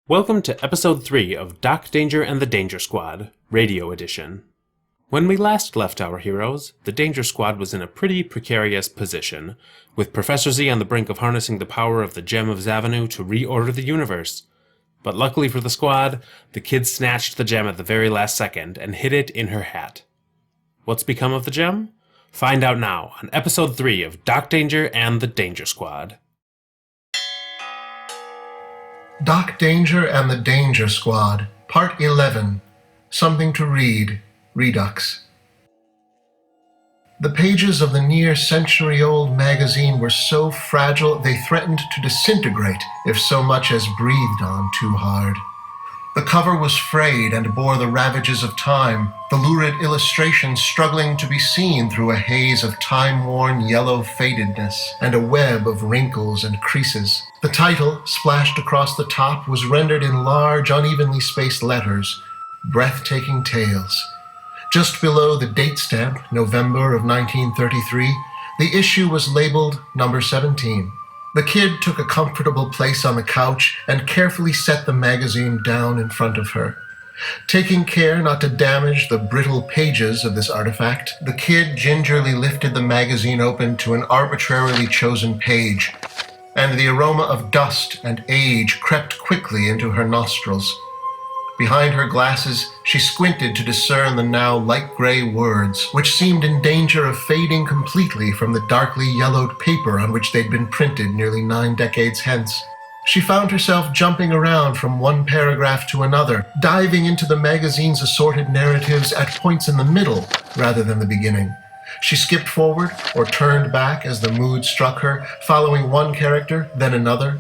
Welcome to Episode 3 of Doc Danger and the Danger Squad, Radio Edition. When we last left our heroes, the Danger Squad was in a pretty precarious position, with Professor Z on the brink of harnessing the power of the Gem of Zavanu to reorder the universe. But luckily for the squad, the kid snatched the gem at the very last second and hid it in her hat. What's become of the gem? Find out now on Episode 3 of Doc Danger and the Danger Squad. Doc Danger and the Danger Squad, Part 11, Something to Read, Redux. The pages of the near-century-old magazine were so fragile they threatened to disintegrate if so much as breathed on too hard. The cover was frayed and bore the ravages of time, the lurid illustrations struggling to be seen through a haze of time-worn yellow fadedness and a web of wrinkles and creases. The title, splashed across the top, was rendered in large, unevenly spaced letters, Breathtaking Tales. Just below the date stamp, November of 1933, the issue was labeled number 17. The kid took a comfortable place on the couch and carefully set the magazine down in front of her. Taking care not to damage the brittle pages of this artifact, the kid gingerly lifted the magazine open to an arbitrarily chosen page, and the aroma of dust and age crept quickly into her nostrils. Behind her glasses, she squinted to discern the now light gray words, which seemed in danger of fading completely from the darkly yellowed paper on which they'd been printed nearly 9 decades hence. She found herself jumping around from one paragraph to another, diving into the magazine's assorted narratives at points in the middle rather than the beginning. She skipped forward or turned back as the mood struck her, following one character, then another.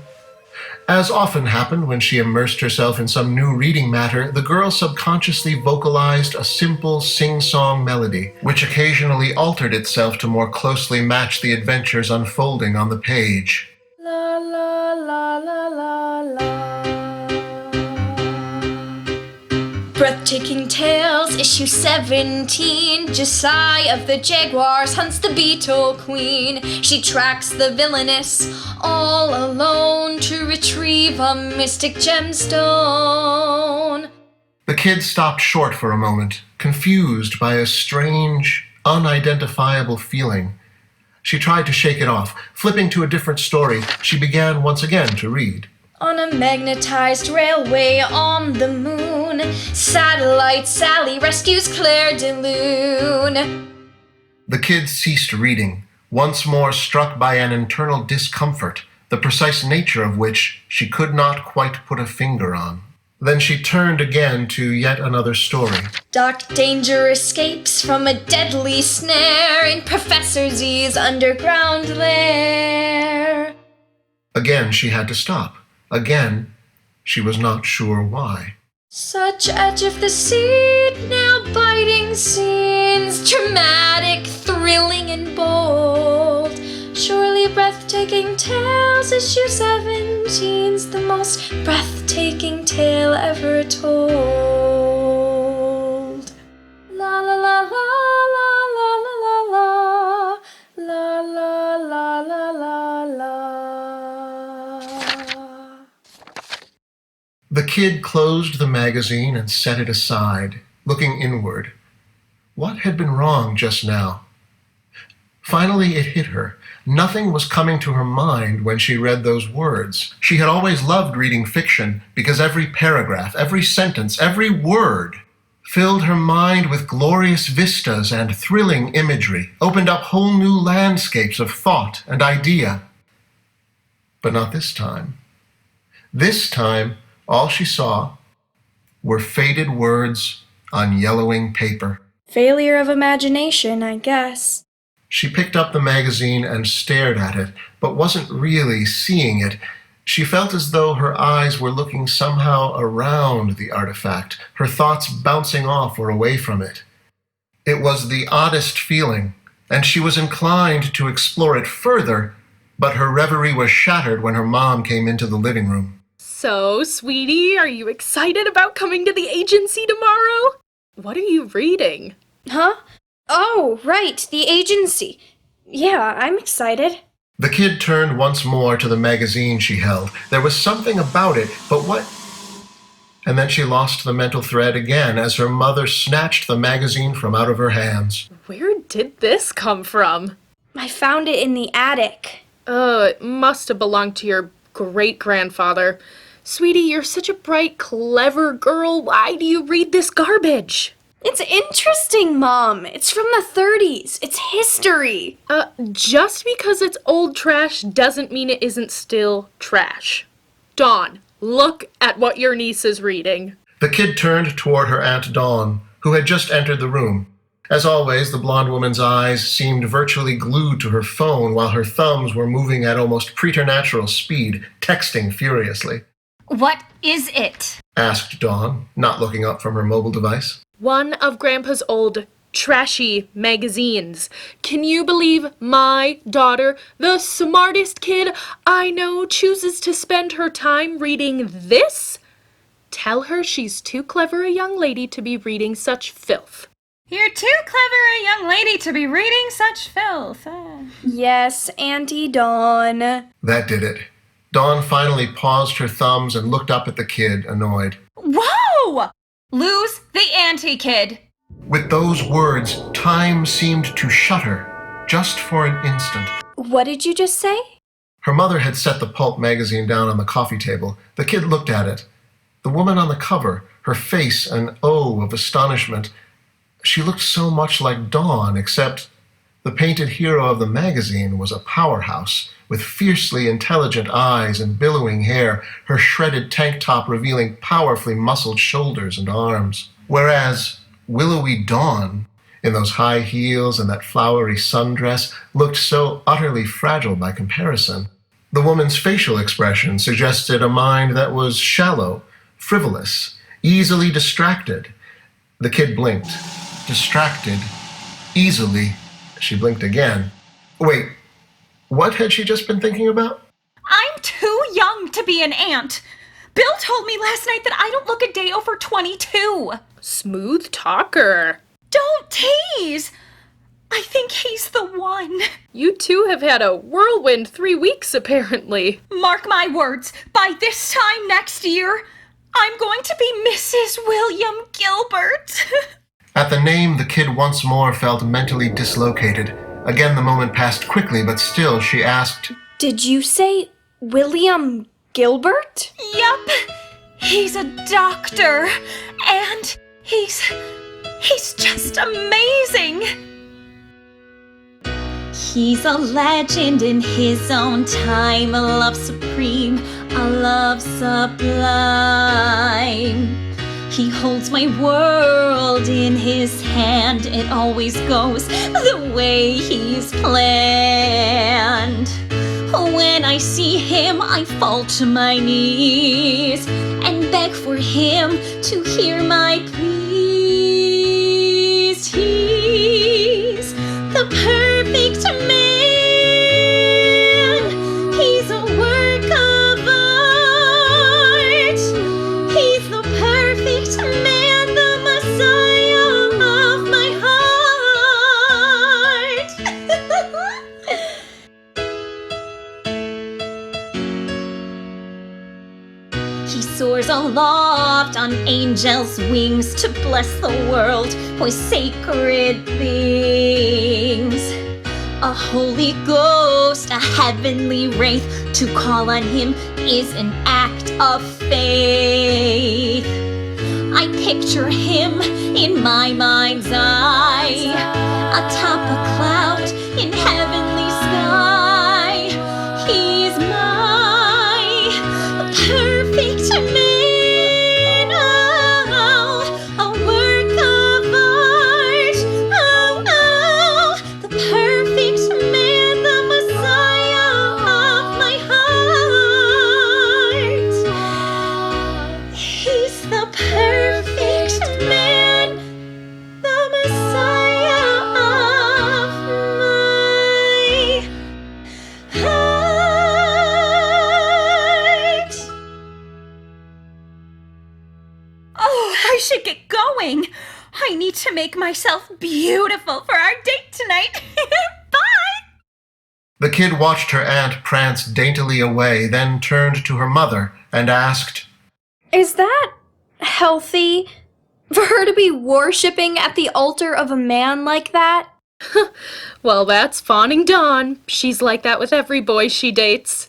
As often happened when she immersed herself in some new reading matter, the girl subconsciously vocalized a simple sing-song melody, which occasionally altered itself to more closely match the adventures unfolding on the page. La la la la la la. Breathtaking Tales, issue 17. Josiah of the Jaguars hunts the Beetle Queen. She tracks the villainess all alone to retrieve a mystic gemstone. The kid stopped short for a moment, confused by a strange, unidentifiable feeling. She tried to shake it off. Flipping to a different story, she began once again to read. On a magnetized railway on the moon, Satellite Sally rescues Claire de Lune. The kid ceased reading, once more struck by an internal discomfort, the precise nature of which she could not quite put a finger on. Then she turned again to yet another story. Doc Danger escapes from a deadly snare in Professor Z's underground lair. Again she had to stop. Again, she was not sure why. Such edge of the seat, now biting scenes, dramatic, thrilling, and bold. Surely Breathtaking Tales, issue 17's the most breathtaking tale ever told. La la la la la la la la la la la la la la. The kid closed the magazine and set it aside, looking inward. What had been wrong just now? Finally, it hit her. Nothing was coming to her mind when she read those words. She had always loved reading fiction because every paragraph, every sentence, every word filled her mind with glorious vistas and thrilling imagery, opened up whole new landscapes of thought and idea. But not this time. This time, all she saw were faded words on yellowing paper. Failure of imagination, I guess. She picked up the magazine and stared at it, but wasn't really seeing it. She felt as though her eyes were looking somehow around the artifact, her thoughts bouncing off or away from it. It was the oddest feeling, and she was inclined to explore it further, but her reverie was shattered when her mom came into the living room. So, sweetie, are you excited about coming to the agency tomorrow? What are you reading? Huh? Oh, right, the agency. Yeah, I'm excited. The kid turned once more to the magazine she held. There was something about it, but what And then she lost the mental thread again as her mother snatched the magazine from out of her hands. Where did this come from? I found it in the attic. It must have belonged to your great-grandfather. Sweetie, you're such a bright, clever girl. Why do you read this garbage? It's interesting, Mom. It's from the 30s. It's history. Just because it's old trash doesn't mean it isn't still trash. Dawn, look at what your niece is reading. The kid turned toward her Aunt Dawn, who had just entered the room. As always, the blonde woman's eyes seemed virtually glued to her phone while her thumbs were moving at almost preternatural speed, texting furiously. What is it? Asked Dawn, not looking up from her mobile device. One of Grandpa's old, trashy magazines. Can you believe my daughter, the smartest kid I know, chooses to spend her time reading this? Tell her she's too clever a young lady to be reading such filth. You're too clever a young lady to be reading such filth. Yes, Auntie Dawn. That did it. Dawn finally paused her thumbs and looked up at the kid, annoyed. Whoa! Lose the anti-kid. With those words, time seemed to shudder, just for an instant. What did you just say? Her mother had set the pulp magazine down on the coffee table. The kid looked at it. The woman on the cover, her face an O of astonishment. She looked so much like Dawn, except the painted hero of the magazine was a powerhouse, with fiercely intelligent eyes and billowing hair, her shredded tank top revealing powerfully muscled shoulders and arms. Whereas willowy Dawn, in those high heels and that flowery sundress, looked so utterly fragile by comparison. The woman's facial expression suggested a mind that was shallow, frivolous, easily distracted. The kid blinked. Distracted. Easily. She blinked again. Wait, what had she just been thinking about? I'm too young to be an aunt. Bill told me last night that I don't look a day over 22. Smooth talker. Don't tease. I think he's the one. You two have had a whirlwind 3 weeks, apparently. Mark my words, by this time next year, I'm going to be Mrs. William Gilbert. At the name, the kid once more felt mentally dislocated. Again, the moment passed quickly, but still she asked, Did you say William Gilbert? Yup. He's a doctor, and he's just amazing. He's a legend in his own time, a love supreme, a love sublime. He holds my world in his hand, it always goes the way he's planned. When I see him, I fall to my knees and beg for him to hear my pleas. He's the perfect man. He's a work of art. He's the perfect man, the Messiah of my heart. He soars aloft on angels' wings to bless the world with sacred things. A Holy Ghost, a heavenly wraith, to call on him is an act of faith. I picture him in my mind's eye, atop a cloud in heavenly sky. He's my perfect man, oh, a work of art, oh, the perfect man, the Messiah of my heart. He's the perfect man, the Messiah of my heart. Oh, I should get going. I need to make myself beautiful for our date tonight. Bye! The kid watched her aunt prance daintily away, then turned to her mother and asked, Is that healthy for her to be worshipping at the altar of a man like that? Well, that's fawning Dawn. She's like that with every boy she dates.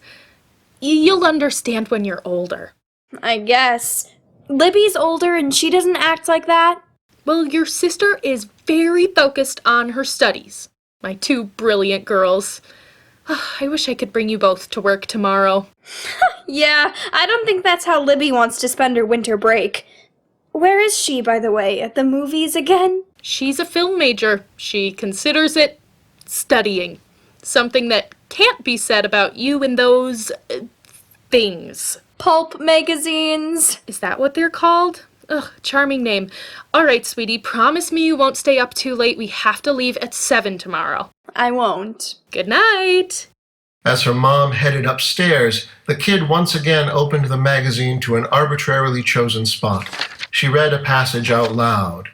You'll understand when you're older. I guess. Libby's older and she doesn't act like that. Well, your sister is very focused on her studies. My two brilliant girls. I wish I could bring you both to work tomorrow. Yeah, I don't think that's how Libby wants to spend her winter break. Where is she, by the way? At the movies again? She's a film major. She considers it studying. Something that can't be said about you and those things. Pulp magazines. Is that what they're called? Ugh, charming name. All right, sweetie, promise me you won't stay up too late. We have to leave at 7 tomorrow. I won't. Good night. As her mom headed upstairs, the kid once again opened the magazine to an arbitrarily chosen spot. She read a passage out loud.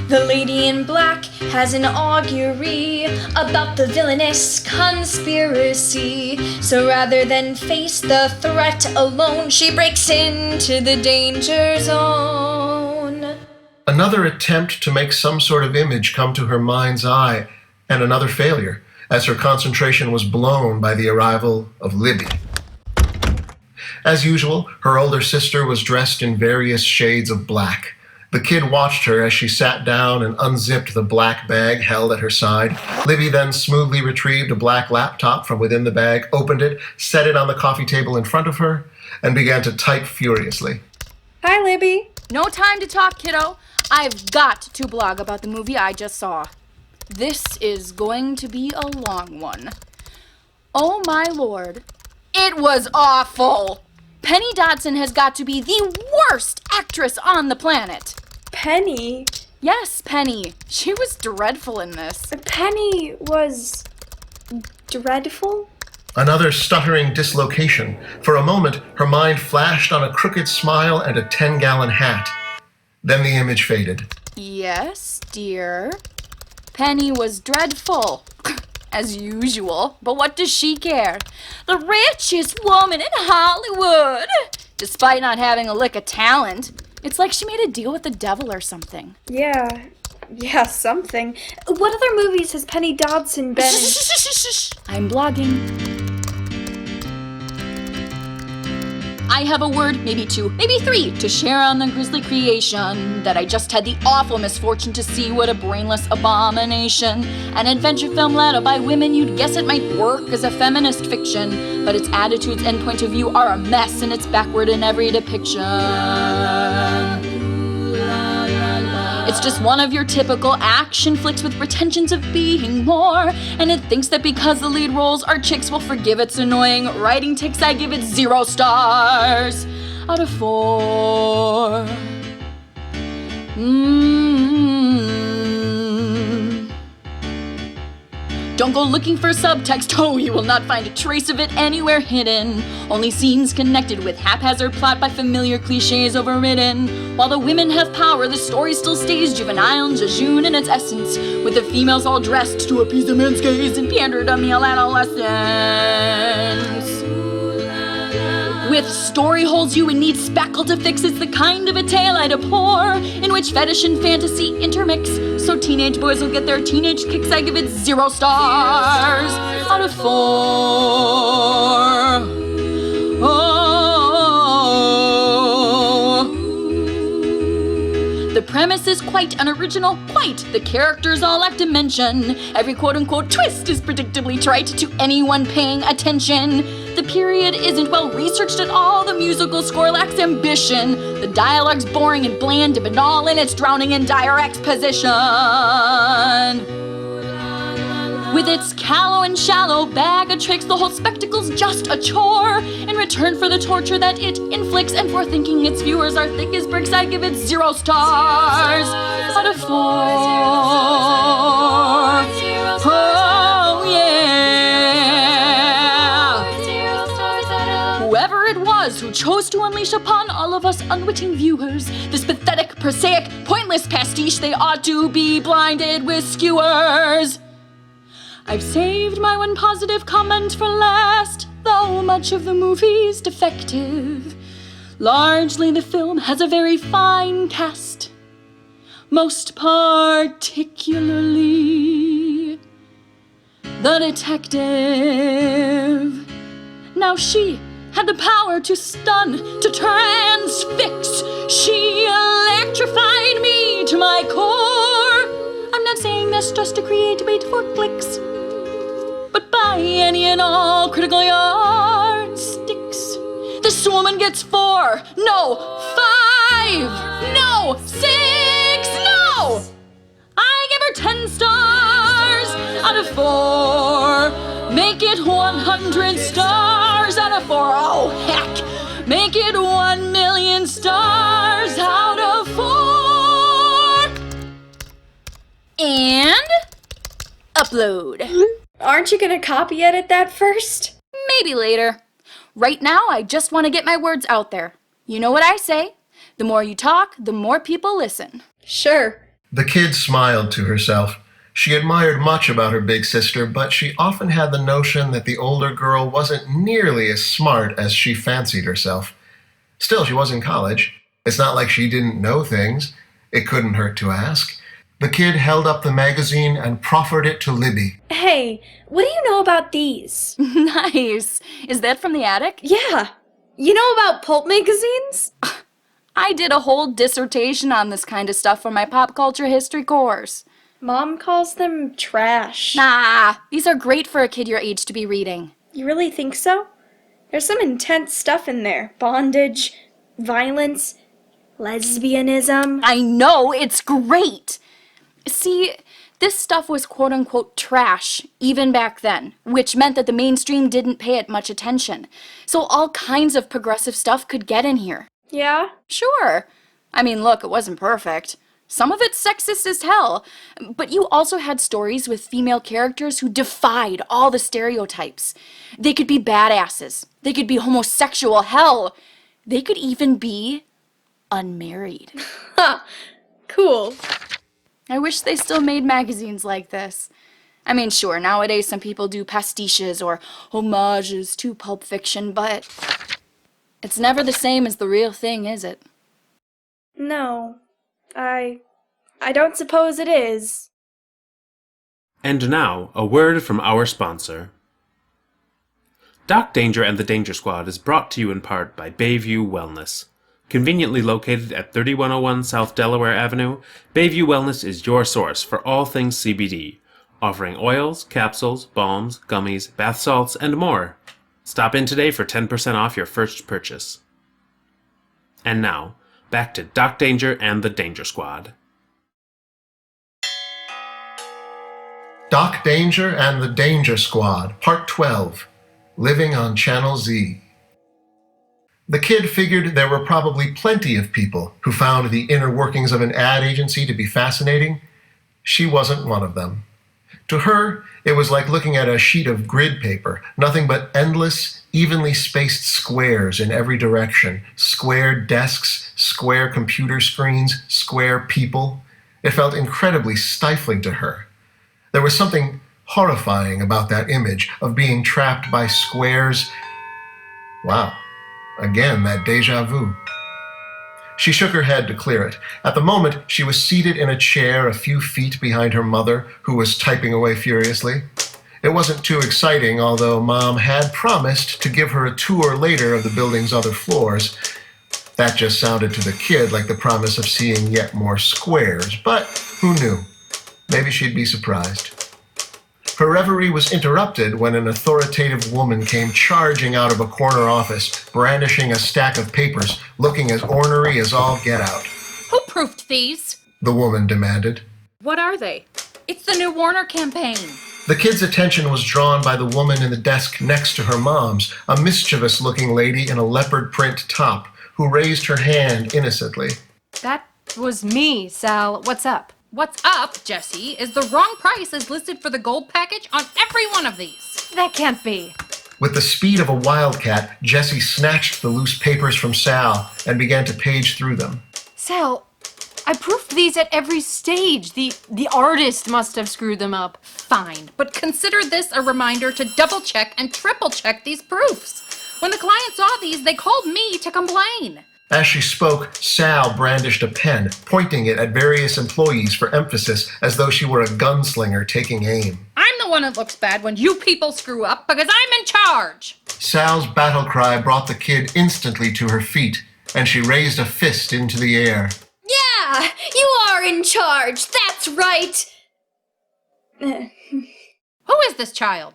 The lady in black has an augury about the villainous conspiracy. So rather than face the threat alone, she breaks into the danger zone. Another attempt to make some sort of image come to her mind's eye, and another failure, as her concentration was blown by the arrival of Libby. As usual, her older sister was dressed in various shades of black. The kid watched her as she sat down and unzipped the black bag held at her side. Libby then smoothly retrieved a black laptop from within the bag, opened it, set it on the coffee table in front of her, and began to type furiously. Hi, Libby. No time to talk, kiddo. I've got to blog about the movie I just saw. This is going to be a long one. Oh my lord. It was awful. Penny Dodson has got to be the worst actress on the planet. Penny? Yes, Penny. She was dreadful in this. Penny was dreadful? Another stuttering dislocation. For a moment, her mind flashed on a crooked smile and a 10-gallon hat. Then the image faded. Yes, dear. Penny was dreadful. As usual, but what does she care? The richest woman in Hollywood! Despite not having a lick of talent. It's like she made a deal with the devil or something. Yeah, something. What other movies has Penny Dodson been in? I'm blogging. I have a word, maybe 2, maybe 3, to share on the grisly creation that I just had the awful misfortune to see. What a brainless abomination. An adventure film led by women, you'd guess it might work as a feminist fiction, but its attitudes and point of view are a mess, and it's backward in every depiction. It's just one of your typical action flicks with pretensions of being more, and it thinks that because the lead roles are chicks will forgive its annoying writing tics. I give it 0 stars out of 4. Don't go looking for subtext, oh, you will not find a trace of it anywhere hidden. Only scenes connected with haphazard plot by familiar cliches overridden. While the women have power, the story still stays juvenile and jejune in its essence, with the females all dressed to appease the men's gaze and pander to male adolescence. With story holes you would need spackle to fix, it's the kind of a tale I deplore, in which fetish and fantasy intermix, so teenage boys will get their teenage kicks. I give it 0 stars out of 4. The premise is quite unoriginal, quite. The characters all lack dimension. Every quote-unquote twist is predictably trite to anyone paying attention. The period isn't well researched at all. The musical score lacks ambition. The dialogue's boring and bland and banal, and it's drowning in dire exposition. With its callow and shallow bag of tricks, the whole spectacle's just a chore. In return for the torture that it inflicts, and for thinking its viewers are thick as bricks, I give it 0 stars out of 4. Oh, yeah. Whoever it was who chose to unleash upon all of us unwitting viewers this pathetic, prosaic, pointless pastiche, they ought to be blinded with skewers. I've saved my one positive comment for last, though much of the movie's defective. Largely the film has a very fine cast, most particularly the detective. Now she had the power to stun, to transfix. She electrified me to my core. I'm not saying this just to create debate for clicks, but by any and all critical yardsticks, this woman gets 4, no, 5, no, 6, no! I give her 10 stars out of 4. Make it 100 stars out of 4. Oh, heck! Make it 1,000,000 stars out of 4. And upload. Aren't you gonna copy edit that first? Maybe later. Right now, I just want to get my words out there. You know what I say? The more you talk, the more people listen. Sure. The kid smiled to herself. She admired much about her big sister, but she often had the notion that the older girl wasn't nearly as smart as she fancied herself. Still, she was in college. It's not like she didn't know things. It couldn't hurt to ask. The kid held up the magazine and proffered it to Libby. Hey, what do you know about these? Nice. Is that from the attic? Yeah. You know about pulp magazines? I did a whole dissertation on this kind of stuff for my pop culture history course. Mom calls them trash. Nah, these are great for a kid your age to be reading. You really think so? There's some intense stuff in there. Bondage, violence, lesbianism. I know, it's great! See, this stuff was quote-unquote trash, even back then, which meant that the mainstream didn't pay it much attention. So all kinds of progressive stuff could get in here. Yeah? Sure. I mean, look, it wasn't perfect. Some of it's sexist as hell. But you also had stories with female characters who defied all the stereotypes. They could be badasses. They could be homosexual. Hell, they could even be unmarried. Ha! Cool. I wish they still made magazines like this. I mean, sure, nowadays some people do pastiches or homages to Pulp Fiction, but it's never the same as the real thing, is it? No. I don't suppose it is. And now, a word from our sponsor. Doc Danger and the Danger Squad is brought to you in part by Bayview Wellness. Conveniently located at 3101 South Delaware Avenue, Bayview Wellness is your source for all things CBD, offering oils, capsules, balms, gummies, bath salts, and more. Stop in today for 10% off your first purchase. And now, back to Doc Danger and the Danger Squad. Doc Danger and the Danger Squad, Part 12, Living on Channel Z. The kid figured there were probably plenty of people who found the inner workings of an ad agency to be fascinating. She wasn't one of them. To her, it was like looking at a sheet of grid paper, nothing but endless, evenly spaced squares in every direction, square desks, square computer screens, square people. It felt incredibly stifling to her. There was something horrifying about that image of being trapped by squares. Wow. Again, that déjà vu. She shook her head to clear it. At the moment, she was seated in a chair a few feet behind her mother, who was typing away furiously. It wasn't too exciting, although Mom had promised to give her a tour later of the building's other floors. That just sounded to the kid like the promise of seeing yet more squares, but who knew? Maybe she'd be surprised. Her reverie was interrupted when an authoritative woman came charging out of a corner office, brandishing a stack of papers, looking as ornery as all get out. Who proofed these? The woman demanded. What are they? It's the new Warner campaign. The kid's attention was drawn by the woman in the desk next to her mom's, a mischievous-looking lady in a leopard print top, who raised her hand innocently. That was me, Sal. What's up? What's up, Jessie, is the wrong price is listed for the gold package on every one of these. That can't be. With the speed of a wildcat, Jessie snatched the loose papers from Sal and began to page through them. Sal, I proofed these at every stage. The artist must have screwed them up. Fine, but consider this a reminder to double-check and triple-check these proofs. When the client saw these, they called me to complain. As she spoke, Sal brandished a pen, pointing it at various employees for emphasis, as though she were a gunslinger taking aim. I'm the one that looks bad when you people screw up because I'm in charge. Sal's battle cry brought the kid instantly to her feet, and she raised a fist into the air. Yeah, you are in charge. That's right. Who is this child?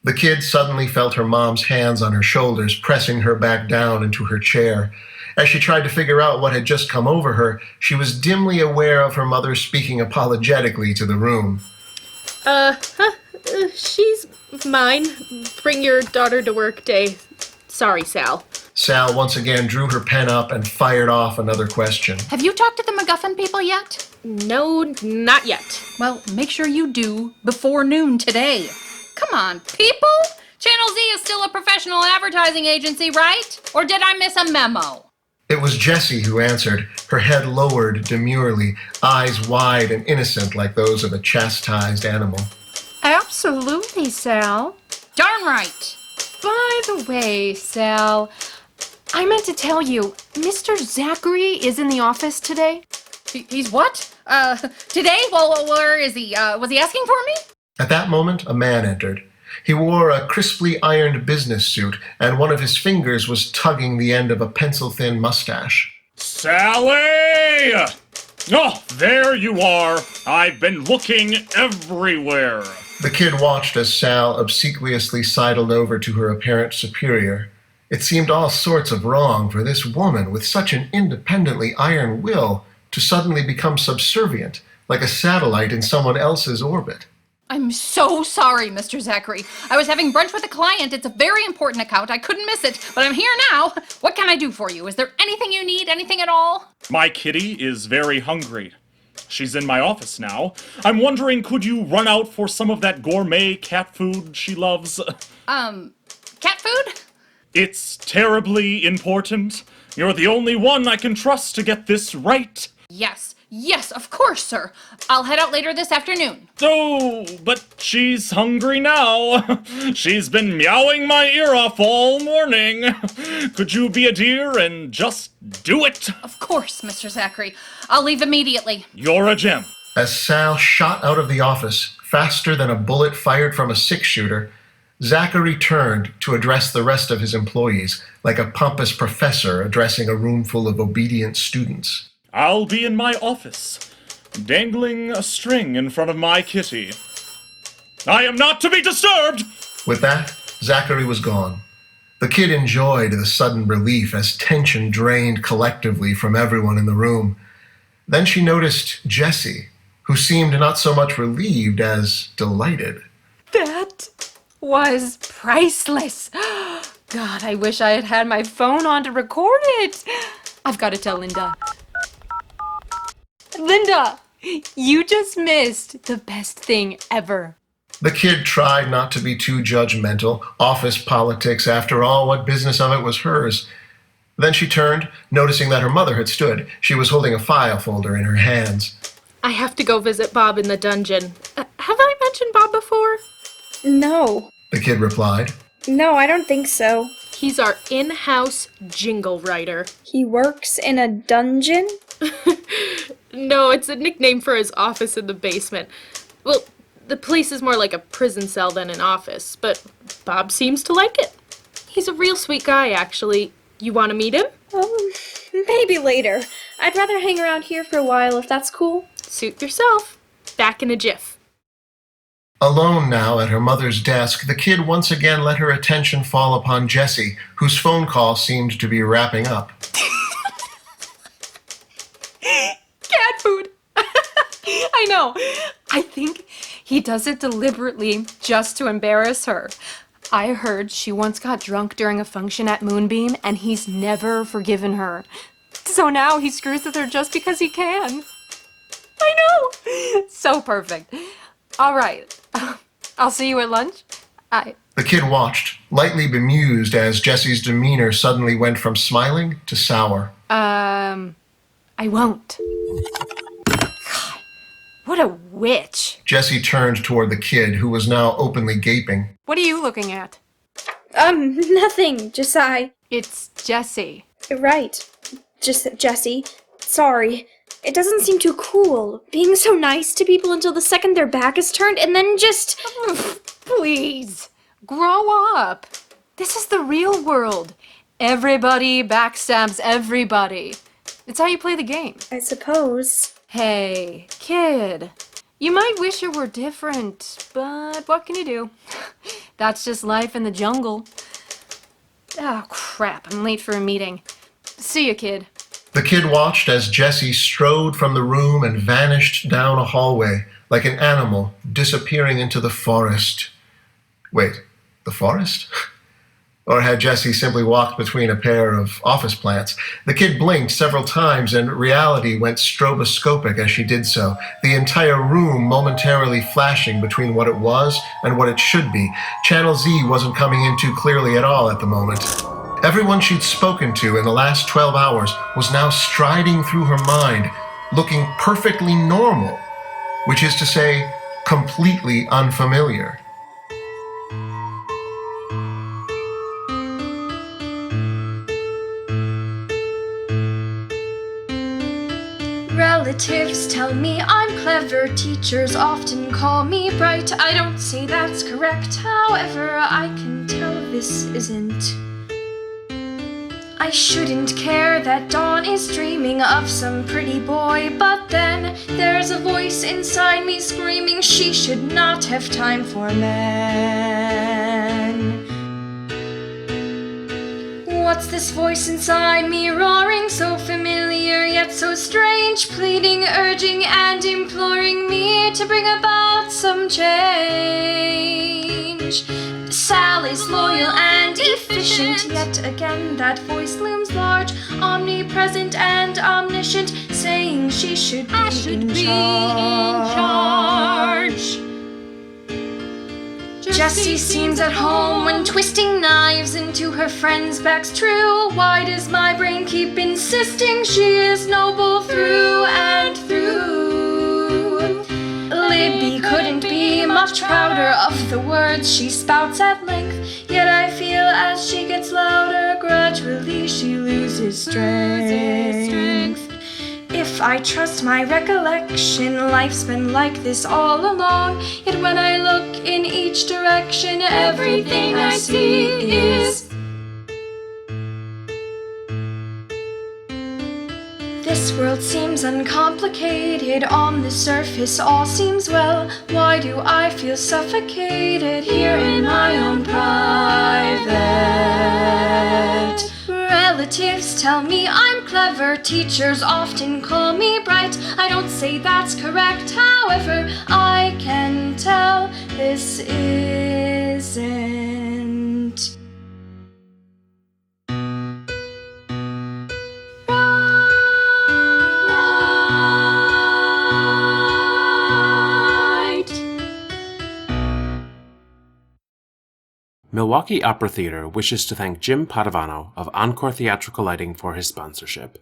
The kid suddenly felt her mom's hands on her shoulders, pressing her back down into her chair. As she tried to figure out what had just come over her, she was dimly aware of her mother speaking apologetically to the room. She's mine. Bring your daughter to work day. Sorry, Sal. Sal once again drew her pen up and fired off another question. Have you talked to the MacGuffin people yet? No, not yet. Well, make sure you do before noon today. Come on, people! Channel Z is still a professional advertising agency, right? Or did I miss a memo? It was Jessie who answered, her head lowered demurely, eyes wide and innocent like those of a chastised animal. Absolutely, Sal. Darn right. By the way, Sal, I meant to tell you, Mr. Zachary is in the office today. He's what? Today? Well, where is he? Was he asking for me? At that moment, a man entered. He wore a crisply ironed business suit, and one of his fingers was tugging the end of a pencil-thin mustache. Sally! Oh, there you are. I've been looking everywhere. The kid watched as Sal obsequiously sidled over to her apparent superior. It seemed all sorts of wrong for this woman with such an independently iron will to suddenly become subservient, like a satellite in someone else's orbit. I'm so sorry, Mr. Zachary. I was having brunch with a client. It's a very important account. I couldn't miss it, but I'm here now. What can I do for you? Is there anything you need? Anything at all? My kitty is very hungry. She's in my office now. I'm wondering, could you run out for some of that gourmet cat food she loves? Cat food? It's terribly important. You're the only one I can trust to get this right. Yes, of course, sir. I'll head out later this afternoon. Oh, but she's hungry now. She's been meowing my ear off all morning. Could you be a dear and just do it? Of course, Mr. Zachary. I'll leave immediately. You're a gem. As Sal shot out of the office, faster than a bullet fired from a six-shooter, Zachary turned to address the rest of his employees, like a pompous professor addressing a room full of obedient students. I'll be in my office, dangling a string in front of my kitty. I am not to be disturbed! With that, Zachary was gone. The kid enjoyed the sudden relief as tension drained collectively from everyone in the room. Then she noticed Jessie, who seemed not so much relieved as delighted. That was priceless. God, I wish I had had my phone on to record it. I've got to tell Linda. Linda, you just missed the best thing ever. The kid tried not to be too judgmental. Office politics, after all, what business of it was hers? Then she turned, noticing that her mother had stood. She was holding a file folder in her hands. I have to go visit Bob in the dungeon. Have I mentioned Bob before? No. The kid replied. No, I don't think so. He's our in-house jingle writer. He works in a dungeon? No, it's a nickname for his office in the basement. Well, the place is more like a prison cell than an office, but Bob seems to like it. He's a real sweet guy, actually. You want to meet him? Maybe later. I'd rather hang around here for a while if that's cool. Suit yourself. Back in a jiff. Alone now at her mother's desk, the kid once again let her attention fall upon Jessie, whose phone call seemed to be wrapping up. Cat food. I know. I think he does it deliberately just to embarrass her. I heard she once got drunk during a function at Moonbeam, and he's never forgiven her. So now he screws with her just because he can. I know. So perfect. All right. I'll see you at lunch. The kid watched, lightly bemused as Jessie's demeanor suddenly went from smiling to sour. I won't. What a witch. Jessie turned toward the kid, who was now openly gaping. What are you looking at? Nothing, just It's Jessie. Right. Just Jessie. Sorry. It doesn't seem too cool, being so nice to people until the second their back is turned, and then just... Please, grow up. This is the real world. Everybody backstabs everybody. It's how you play the game. I suppose. Hey, kid. You might wish it were different, but what can you do? That's just life in the jungle. Oh, crap. I'm late for a meeting. See ya, kid. The kid watched as Jessie strode from the room and vanished down a hallway like an animal disappearing into the forest. Wait, the forest? Or had Jessie simply walked between a pair of office plants? The kid blinked several times and reality went stroboscopic as she did so, the entire room momentarily flashing between what it was and what it should be. Channel Z wasn't coming in too clearly at all at the moment. Everyone she'd spoken to in the last 12 hours was now striding through her mind, looking perfectly normal, which is to say, completely unfamiliar. Relatives tell me I'm clever, teachers often call me bright. I don't say that's correct, however, I can tell this isn't. I shouldn't care that Dawn is dreaming of some pretty boy, but then there's a voice inside me screaming she should not have time for men. What's this voice inside me roaring, so familiar yet so strange, pleading, urging, and imploring me to bring about some change? Sal is loyal and efficient, yet again that voice looms large, omnipresent and omniscient, saying she should be in charge. Jessie seems at home when twisting knives into her friends' backs. True, why does my brain keep insisting she is noble through and through? Libby couldn't be much prouder of the words she spouts at length, yet I feel as she gets louder, gradually she loses strength. If I trust my recollection, life's been like this all along, yet when I look in each direction, everything I see is... This world seems uncomplicated, on the surface all seems well. Why do I feel suffocated here in my own private? Relatives tell me I'm clever, teachers often call me bright. I don't say that's correct, however, I can tell this isn't. Milwaukee Opera Theatre wishes to thank Jim Padovano of Encore Theatrical Lighting for his sponsorship.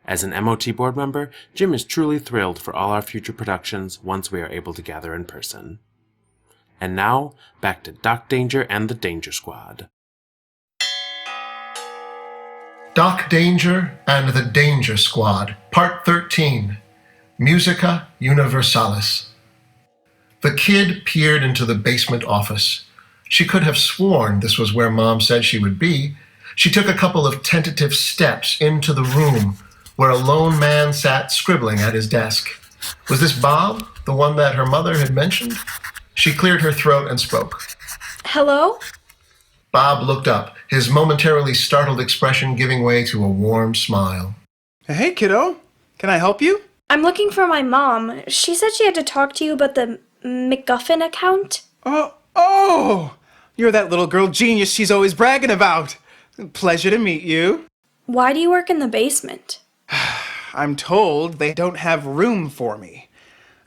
As an MOT board member, Jim is truly thrilled for all our future productions once we are able to gather in person. And now, back to Doc Danger and the Danger Squad. Doc Danger and the Danger Squad, Part 13, Musica Universalis. The kid peered into the basement office. She could have sworn this was where Mom said she would be. She took a couple of tentative steps into the room where a lone man sat scribbling at his desk. Was this Bob, the one that her mother had mentioned? She cleared her throat and spoke. Hello? Bob looked up, his momentarily startled expression giving way to a warm smile. Hey, kiddo. Can I help you? I'm looking for my mom. She said she had to talk to you about the MacGuffin account. Oh! You're that little girl genius she's always bragging about. Pleasure to meet you. Why do you work in the basement? I'm told they don't have room for me.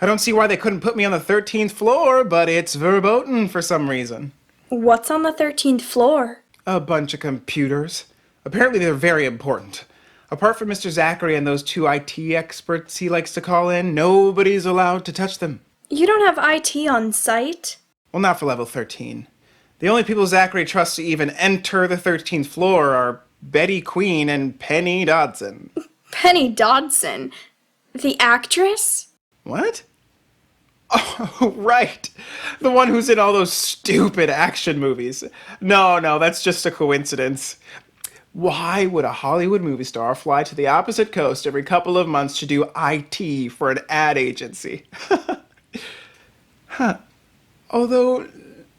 I don't see why they couldn't put me on the 13th floor, but it's verboten for some reason. What's on the 13th floor? A bunch of computers. Apparently they're very important. Apart from Mr. Zachary and those 2 IT experts he likes to call in, nobody's allowed to touch them. You don't have IT on site? Well, not for level 13. The only people Zachary trusts to even enter the 13th floor are Betty Queen and Penny Dodson. Penny Dodson? The actress? What? Oh, right. The one who's in all those stupid action movies. No, that's just a coincidence. Why would a Hollywood movie star fly to the opposite coast every couple of months to do IT for an ad agency? Huh. Although,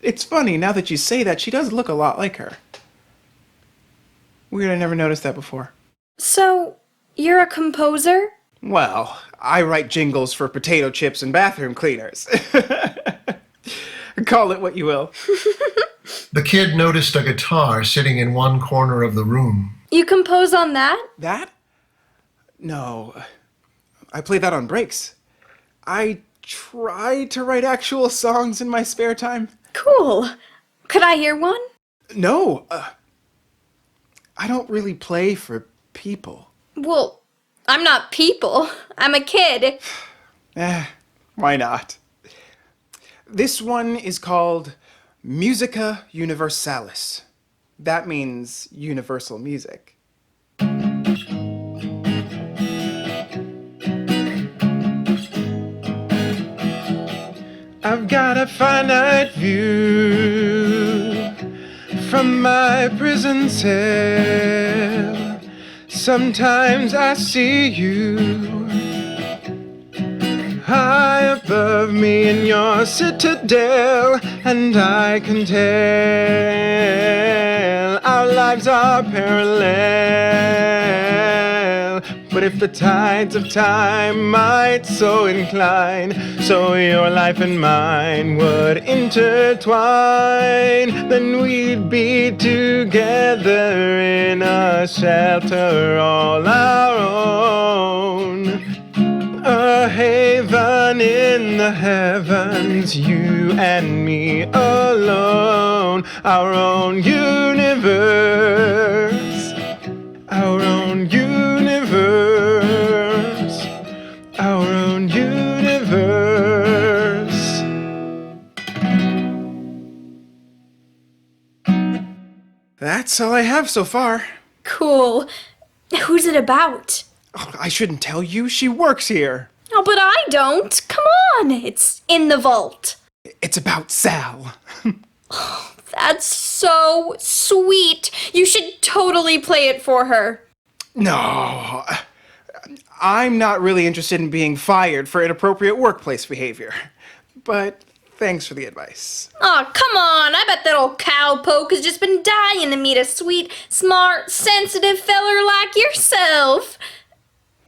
it's funny, now that you say that, she does look a lot like her. Weird, I never noticed that before. So, you're a composer? Well, I write jingles for potato chips and bathroom cleaners. Call it what you will. The kid noticed a guitar sitting in one corner of the room. You compose on that? That? No. I play that on breaks. I try to write actual songs in my spare time. Cool. Could I hear one? No. I don't really play for people. Well, I'm not people. I'm a kid. Why not? This one is called Musica Universalis. That means universal music. I've got a finite view from my prison cell. Sometimes I see you high above me in your citadel, and I can tell our lives are parallel. But if the tides of time might so incline, so your life and mine would intertwine, then we'd be together in a shelter all our own. A haven in the heavens, you and me alone. Our own universe, our own universe, our own universe. That's all I have so far. Cool. Who's it about? Oh, I shouldn't tell you. She works here. Oh, but I don't. Come on. It's in the vault. It's about Sal. That's so sweet. You should totally play it for her. No. I'm not really interested in being fired for inappropriate workplace behavior. But thanks for the advice. Aw, come on. I bet that old cowpoke has just been dying to meet a sweet, smart, sensitive feller like yourself.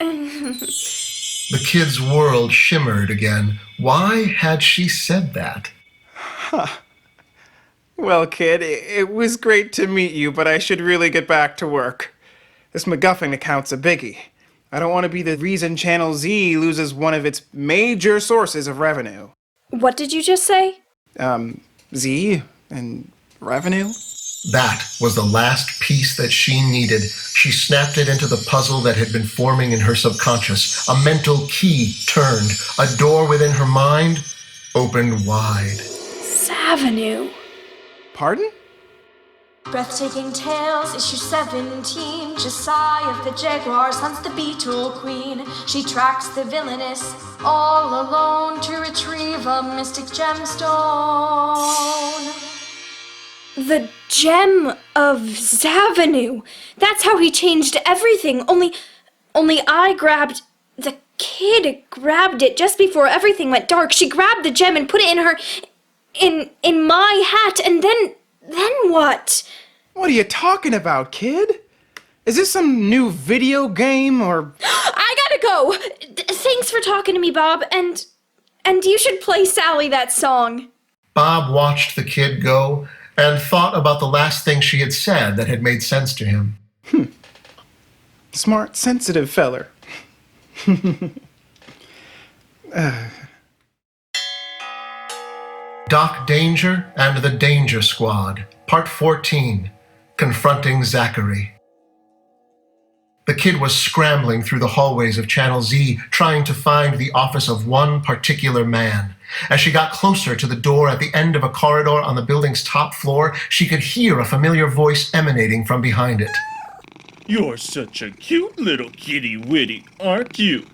The kid's world shimmered again. Why had she said that? Well, kid, it was great to meet you, but I should really get back to work. This MacGuffin account's a biggie. I don't want to be the reason Channel Z loses one of its major sources of revenue. What did you just say? Z and revenue? That was the last piece that she needed. She snapped it into the puzzle that had been forming in her subconscious. A mental key turned. A door within her mind opened wide. Savenue. Pardon? Breathtaking Tales, issue 17. Josiah of the Jaguars hunts the Beetle Queen. She tracks the villainess all alone to retrieve a mystic gemstone. The gem of Savenue. That's how he changed everything. Only the kid grabbed it just before everything went dark. She grabbed the gem and put it in my hat, and then what? What are you talking about, kid? Is this some new video game, or... I gotta go! Thanks for talking to me, Bob, and you should play Sally that song. Bob watched the kid go and thought about the last thing she had said that had made sense to him. Smart, sensitive feller. Doc Danger and the Danger Squad, Part 14, Confronting Zachary. The kid was scrambling through the hallways of Channel Z, trying to find the office of one particular man. As she got closer to the door at the end of a corridor on the building's top floor, she could hear a familiar voice emanating from behind it. You're such a cute little kitty witty, aren't you?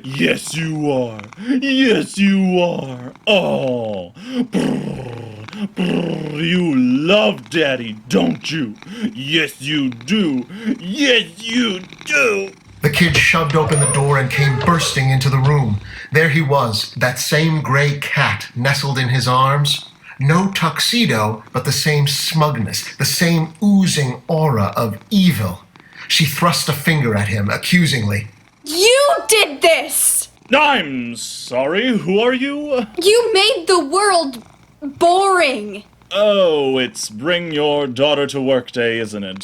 Yes, you are. Yes, you are. Oh, brr, brr, you love Daddy, don't you? Yes, you do. Yes, you do. The kid shoved open the door and came bursting into the room. There he was, that same gray cat nestled in his arms. No tuxedo, but the same smugness, the same oozing aura of evil. She thrust a finger at him accusingly. You did this! I'm sorry, who are you? You made the world boring. Oh, it's bring your daughter to work day, isn't it?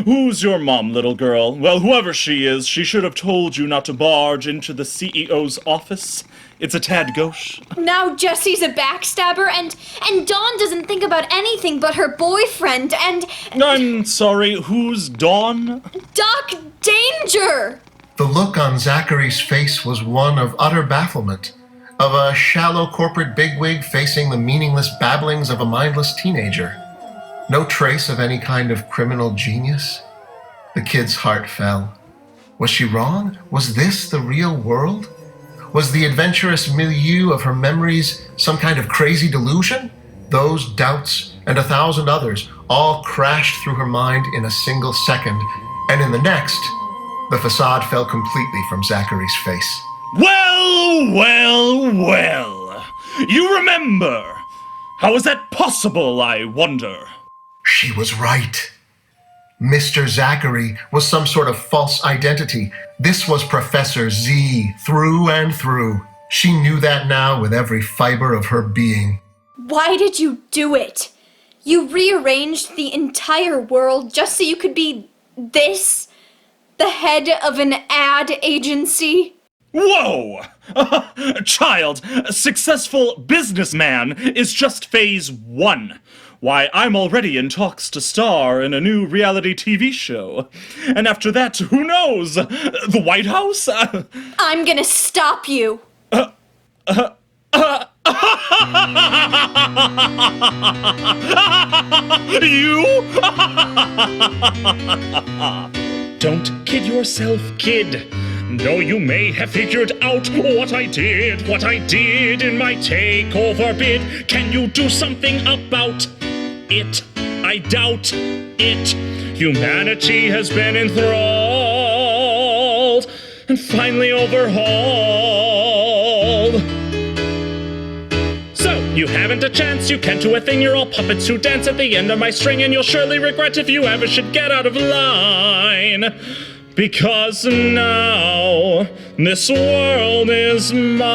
Who's your mom, little girl? Well, whoever she is, she should have told you not to barge into the CEO's office. It's a tad gauche. Now Jessie's a backstabber, and Dawn doesn't think about anything but her boyfriend, and... I'm sorry, who's Dawn? Doc Danger! The look on Zachary's face was one of utter bafflement, of a shallow corporate bigwig facing the meaningless babblings of a mindless teenager. No trace of any kind of criminal genius. The kid's heart fell. Was she wrong? Was this the real world? Was the adventurous milieu of her memories some kind of crazy delusion? Those doubts and 1,000 others all crashed through her mind in a single second, and in the next, the facade fell completely from Zachary's face. Well, well, well. You remember. How is that possible, I wonder? She was right. Mr. Zachary was some sort of false identity. This was Professor Z through and through. She knew that now with every fiber of her being. Why did you do it? You rearranged the entire world just so you could be this? The head of an ad agency? Whoa! Child, a successful businessman is just phase 1. Why, I'm already in talks to star in a new reality TV show. And after that, who knows? The White House? I'm gonna stop you. You? Don't kid yourself, kid. Though you may have figured out what I did in my takeover bid, can you do something about it? I doubt it. Humanity has been enthralled and finally overhauled. So, you haven't a chance, you can't do a thing, you're all puppets who dance at the end of my string, and you'll surely regret if you ever should get out of line. Because now, this world is mine.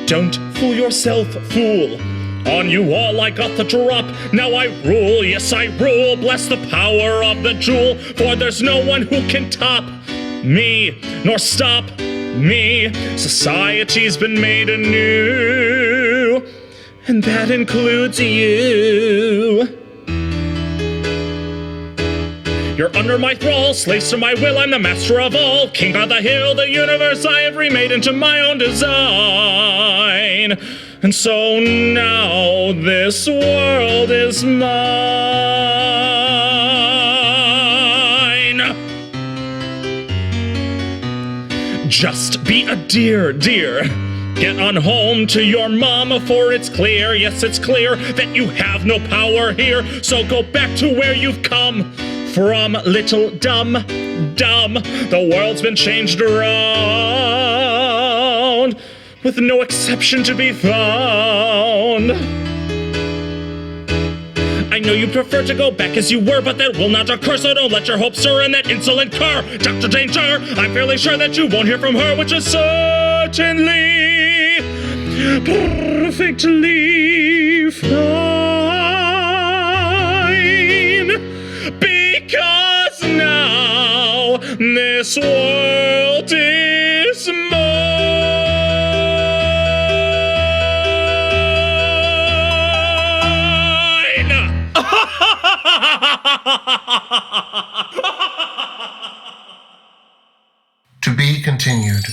Don't fool yourself, fool. On you all I got the drop. Now I rule, yes I rule. Bless the power of the jewel. For there's no one who can top me, nor stop me. Society's been made anew, and that includes you. You're under my thrall, slaves to my will, I'm the master of all. King of the hill, the universe I have remade into my own design. And so now this world is mine. Just be a dear, dear. Get on home to your mama, for it's clear, yes it's clear, that you have no power here. So go back to where you've come from, little dumb. The world's been changed around, with no exception to be found. I know you prefer to go back as you were, but that will not occur, so don't let your hopes soar in that insolent car. Dr. Danger, I'm fairly sure that you won't hear from her, which is certainly perfectly fine. Because now this world is mine. continued.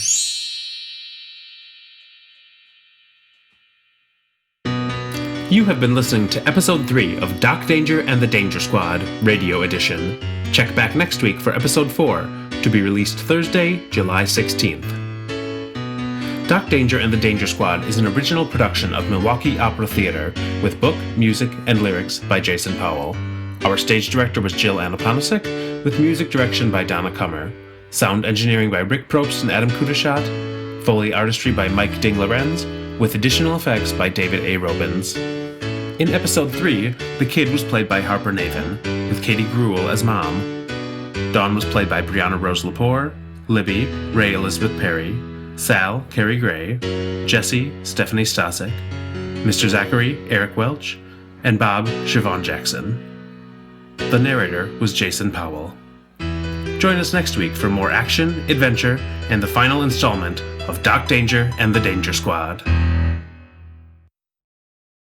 You have been listening to Episode 3 of Doc Danger and the Danger Squad, Radio Edition. Check back next week for Episode 4, to be released Thursday, July 16th. Doc Danger and the Danger Squad is an original production of Milwaukee Opera Theatre, with book, music, and lyrics by Jason Powell. Our stage director was Jill Anna Ponasik, with music direction by Donna Kummer, sound engineering by Rick Probst and Adam Qutaishat, Foley artistry by Mike Ding Lorenz, with additional effects by David A. Robins. In Episode 3, the kid was played by Harper Navin, with Katie Gruell as Mom. Dawn was played by Briana Rose Lipor, Libby, Ray Elizabeth Perry, Sal, Carrie Gray, Jessie, Stephanie Staszak, Mr. Zachary, Eric Welch, and Bob, Siobhan Jackson. The narrator was Jason Powell. Join us next week for more action, adventure, and the final installment of Doc Danger and the Danger Squad.